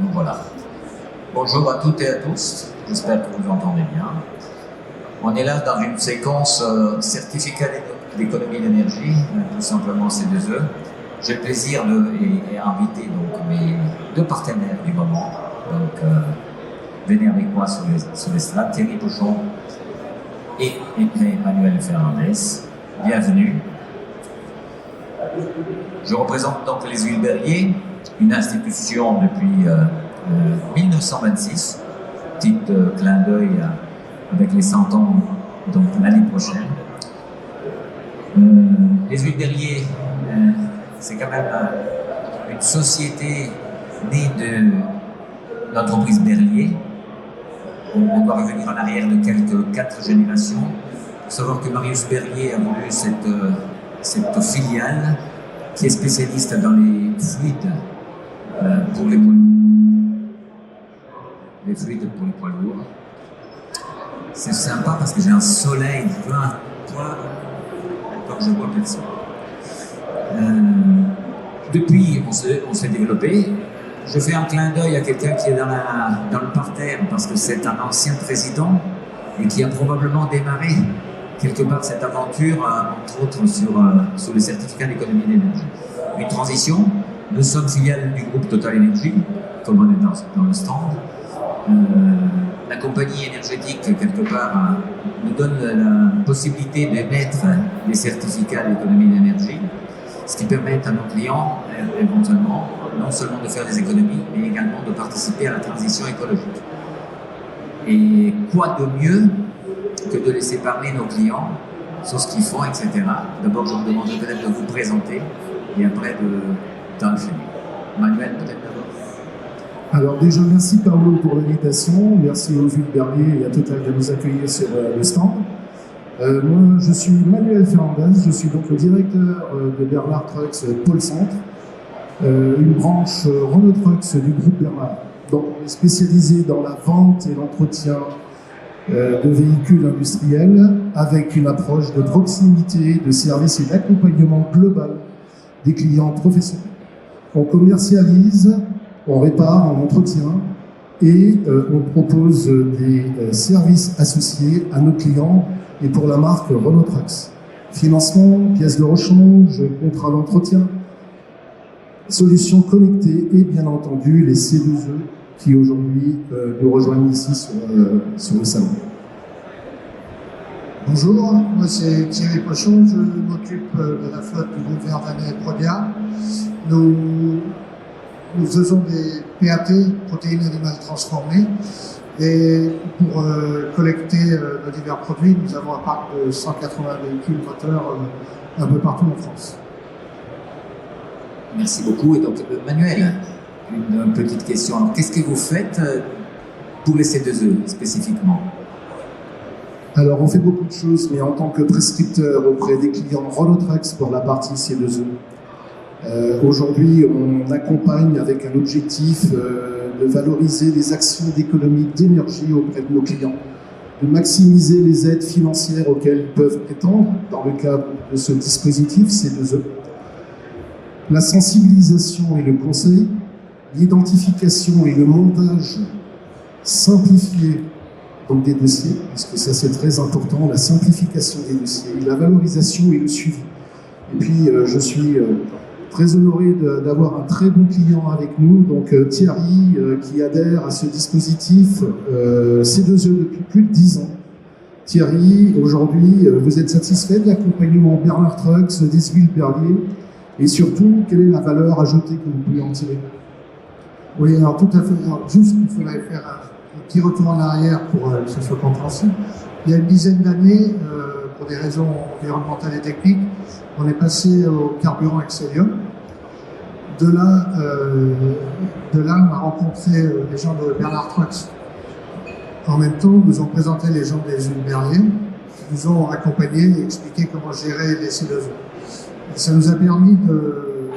nous voilà. Bonjour à toutes et à tous, j'espère que vous entendez bien. On est là dans une séquence certificat d'économie d'énergie, tout simplement C2E. J'ai le plaisir et inviter donc mes deux partenaires du moment. Donc venez avec moi sur les slides, Thierry Pochon et Emmanuel Fernandez. Bienvenue. Je représente donc les Huiles Berlier, une institution depuis 1926, petit clin d'œil avec les 100 ans donc l'année prochaine. Les Huiles Berlier, c'est quand même une société née de l'entreprise Berlier. On doit revenir en arrière de quelques 4 générations. Il faut savoir que Marius Berlier a voulu cette filiale qui est spécialiste dans les fluides pour les poids lourds. Les fluides pour les poids lourds. C'est sympa parce que j'ai un soleil plein poids, donc je vois personne. Depuis, on s'est développé. Je fais un clin d'œil à quelqu'un qui est dans le parterre parce que c'est un ancien président et qui a probablement démarré quelque part cette aventure, entre autres sur les certificats d'économie d'énergie. Une transition, nous sommes filiales du groupe Total Energy, comme on est dans le stand. La compagnie énergétique, quelque part, nous donne la possibilité d'émettre des certificats d'économie d'énergie, ce qui permet à nos clients, éventuellement, non seulement de faire des économies, mais également de participer à la transition écologique. Et quoi de mieux que de laisser parler nos clients sur ce qu'ils font, etc. D'abord, je vous demanderai peut-être de vous présenter et après d'enchaîner. Manuel, peut-être d'abord. Alors déjà, merci Paolo pour l'invitation, merci aux Huiles Berlier et à Total de nous accueillir sur le stand. Moi, je suis Emmanuel Fernandez, je suis donc le directeur de Bernard Trucks Pôle Centre, une branche Renault Trucks du groupe Bernard. Donc on est spécialisé dans la vente et l'entretien de véhicules industriels avec une approche de proximité, de service et d'accompagnement global des clients professionnels. On commercialise, on répare, on entretient et on propose des services associés à nos clients et pour la marque Renault Trucks. Financement, pièces de rechange, contrat d'entretien, solutions connectées et bien entendu les C2E qui aujourd'hui nous rejoignent ici sur le salon. Bonjour, moi c'est Thierry Pochon, je m'occupe de la flotte du groupe Verdanet et Prodia. Nous faisons des PAT, protéines animales transformées, et pour collecter nos divers produits, nous avons un parc de 180 véhicules moteurs un peu partout en France. Merci beaucoup. Et donc, Manuel, une petite question. Alors, qu'est-ce que vous faites pour les C2E spécifiquement? Alors, on fait beaucoup de choses, mais en tant que prescripteur auprès des clients Renault Trucks pour la partie C2E. Aujourd'hui, on accompagne avec un objectif de valoriser les actions d'économie d'énergie auprès de nos clients, de maximiser les aides financières auxquelles ils peuvent prétendre dans le cadre de ce dispositif C2E. La sensibilisation et le conseil, l'identification et le montage simplifié donc des dossiers, parce que ça c'est très important, la simplification des dossiers, la valorisation et le suivi. Et puis je suis très honoré d'avoir un très bon client avec nous, donc Thierry qui adhère à ce dispositif C2E depuis plus de 10 ans. Thierry, aujourd'hui, vous êtes satisfait de l'accompagnement Bernard Trucks, des Huiles Berlier, et surtout, quelle est la valeur ajoutée que vous pouvez en tirer? Oui, alors tout à fait. Alors, juste, il faudrait faire un petit retour en arrière pour que ce soit compréhensible. Il y a une dizaine d'années, pour des raisons environnementales et techniques, on est passé au carburant Excellium. De là, on a rencontré les gens de Bernard Trucks. En même temps, nous ont présenté les gens des Huiles Berlier, qui nous ont accompagnés et expliqué comment gérer les C2E. Et ça nous a permis de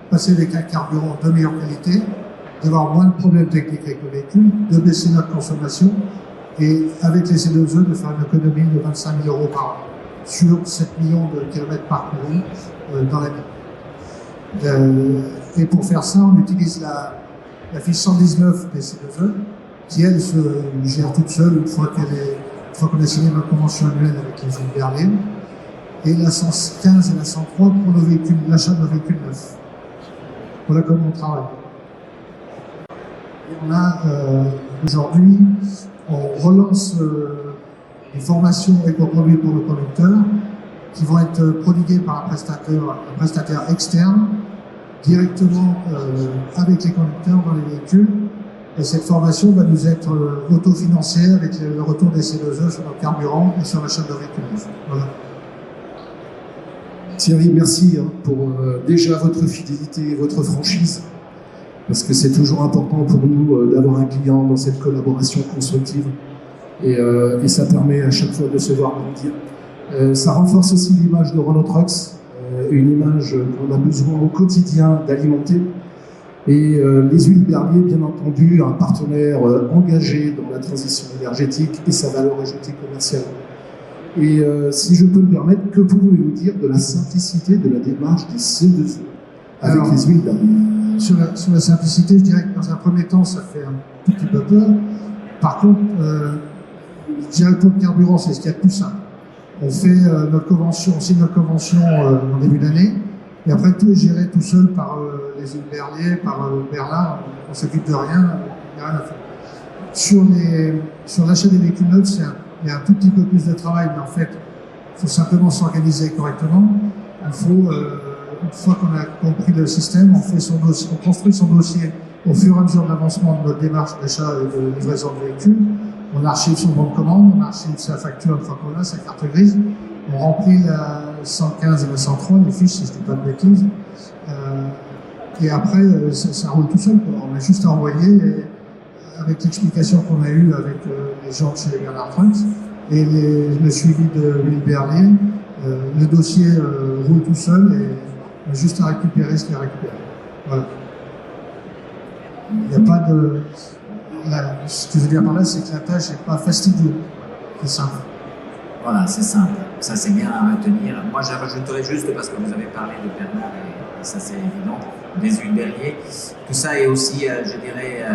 passer avec un carburant de meilleure qualité, d'avoir moins de problèmes techniques avec le véhicule, de baisser notre consommation et avec les C2E de faire une économie de 25 000 € par an sur 7 millions de kilomètres parcourus dans l'année. Et pour faire ça, on utilise la fiche 119 des C2E, qui elle se gère toute seule une fois qu'on a signé notre convention annuelle avec les usines Berlier, et la 115 et la 103 pour nos véhicules, l'achat de nos véhicules neufs. Voilà comment on travaille. Et on a aujourd'hui, on relance des formations éco-conduites pour nos conducteurs qui vont être prodiguées par un prestataire externe directement avec les conducteurs dans les véhicules. Et cette formation va nous être autofinancée avec le retour des C2E sur nos carburants et sur l'achat de nos véhicules neufs. Voilà. Thierry, merci pour déjà votre fidélité et votre franchise, parce que c'est toujours important pour nous d'avoir un client dans cette collaboration constructive, et ça permet à chaque fois de se voir grandir. Ça renforce aussi l'image de Renault Trucks, une image qu'on a besoin au quotidien d'alimenter, et les huiles Berlier, bien entendu, un partenaire engagé dans la transition énergétique et sa valeur ajoutée commerciale. Et si je peux me permettre, que pouvez-vous dire de la simplicité de la démarche des C2E avec les huiles Berlier? Sur la simplicité, je dirais que dans un premier temps, ça fait un tout petit peu peur. Par contre, je dirais que pour le carburant, c'est ce qu'il y a de plus simple. On fait notre convention, on signe notre convention en début d'année, et après tout est géré tout seul par les huiles Berlier, par Berlin, on s'occupe de rien, il n'y a rien à faire. Sur l'achat des véhicules neufs, il y a un tout petit peu plus de travail, mais en fait, il faut simplement s'organiser correctement. Il faut, une fois qu'on a compris le système, on construit son dossier au fur et à mesure de l'avancement de notre démarche d'achat et de livraison de véhicules. On archive son bon de commande, on archive sa facture une fois qu'on a, sa carte grise. On remplit la 115 et la 103, les fiches, si je ne dis pas de bêtises. Et après, ça roule tout seul, quoi. On a juste à envoyer, et avec l'explication qu'on a eue avec les gens de chez Bernard Trucks et le suivi de l'huile Berlier, le dossier roule tout seul et on a juste à récupérer ce qu'il y a récupéré. Voilà. Il n'y a pas de... ce que je veux dire par là, c'est que la tâche n'est pas fastidieuse. C'est simple. Voilà, c'est simple. Ça, c'est bien à retenir. Moi, je rajouterais juste, parce que vous avez parlé de Bernard, et ça, c'est évident, des huiles Berlier. Tout ça est aussi, je dirais,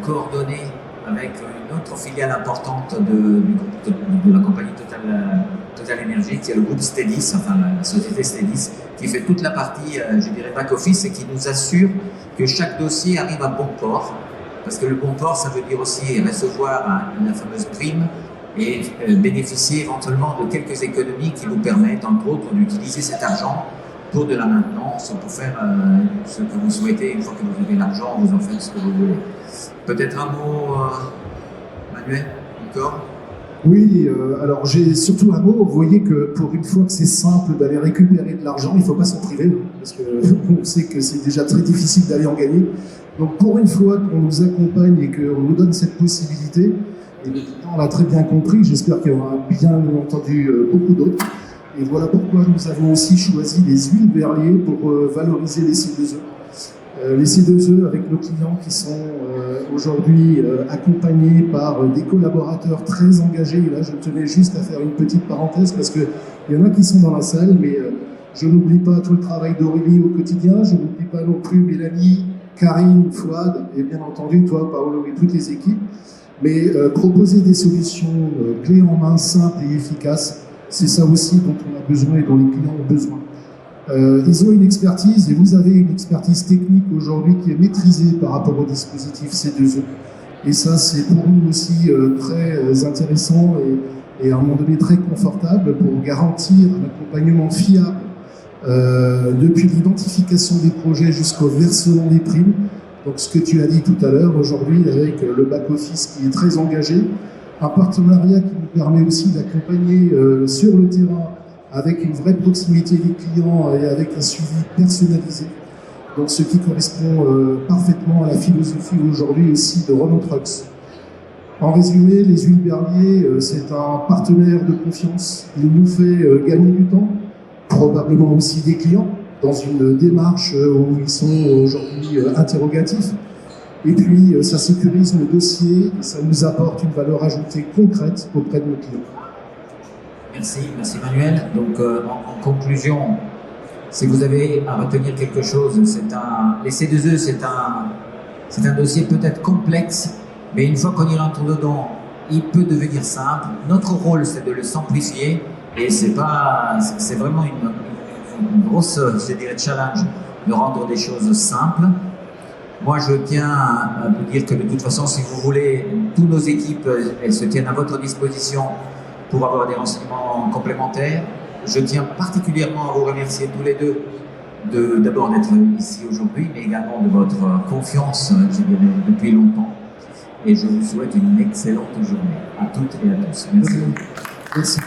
coordonné avec une autre filiale importante de la compagnie Total Energy, qui est le groupe Stedis, enfin la société Stedis, qui fait toute la partie, je dirais, back-office, et qui nous assure que chaque dossier arrive à bon port. Parce que le bon port, ça veut dire aussi recevoir la fameuse prime et bénéficier éventuellement de quelques économies qui vous permettent, entre autres, d'utiliser cet argent pour de la maintenance, pour faire ce que vous souhaitez. Une fois que vous avez l'argent, vous en faites ce que vous voulez. Peut-être un mot, Manuel, encore? Oui, alors j'ai surtout un mot. Vous voyez que pour une fois que c'est simple d'aller récupérer de l'argent, il ne faut pas s'en priver, parce qu'on sait que c'est déjà très difficile d'aller en gagner. Donc pour une fois qu'on nous accompagne et qu'on nous donne cette possibilité, et on l'a très bien compris, j'espère qu'il y aura bien entendu beaucoup d'autres. Et voilà pourquoi nous avons aussi choisi les huiles Berlier pour valoriser les C2E. Les C2E avec nos clients qui sont aujourd'hui accompagnés par des collaborateurs très engagés. Et là, je tenais juste à faire une petite parenthèse parce qu'il y en a qui sont dans la salle, mais je n'oublie pas tout le travail d'Aurélie au quotidien, je n'oublie pas non plus Mélanie, Karine, Fouad et bien entendu toi, Paolo et toutes les équipes. Mais proposer des solutions clés en main, simples et efficaces, c'est ça aussi dont on a besoin et dont les clients ont besoin. Ils ont une expertise et vous avez une expertise technique aujourd'hui qui est maîtrisée par rapport au dispositif C2E. Et ça, c'est pour nous aussi très intéressant et à un moment donné très confortable pour garantir un accompagnement fiable depuis l'identification des projets jusqu'au versement des primes. Donc ce que tu as dit tout à l'heure aujourd'hui avec le back-office qui est très engagé, un partenariat qui nous permet aussi d'accompagner sur le terrain avec une vraie proximité des clients et avec un suivi personnalisé. Donc ce qui correspond parfaitement à la philosophie aujourd'hui aussi de Renault Trucks. En résumé, les huiles Berlier, c'est un partenaire de confiance. Il nous fait gagner du temps, probablement aussi des clients, dans une démarche où ils sont aujourd'hui interrogatifs. Et puis, ça sécurise le dossier et ça nous apporte une valeur ajoutée concrète auprès de nos clients. Merci Manuel. Donc, en conclusion, si vous avez à retenir quelque chose, les C2E, C'est un dossier peut-être complexe, mais une fois qu'on y rentre dedans, il peut devenir simple. Notre rôle, c'est de le simplifier, et c'est vraiment une grosse, je dirais, challenge de rendre des choses simples. Moi, je tiens à vous dire que de toute façon, si vous voulez, toutes nos équipes, elles se tiennent à votre disposition pour avoir des renseignements complémentaires. Je tiens particulièrement à vous remercier tous les deux d'abord d'être ici aujourd'hui, mais également de votre confiance, je dirais, depuis longtemps. Et je vous souhaite une excellente journée à toutes et à tous. Merci. Merci.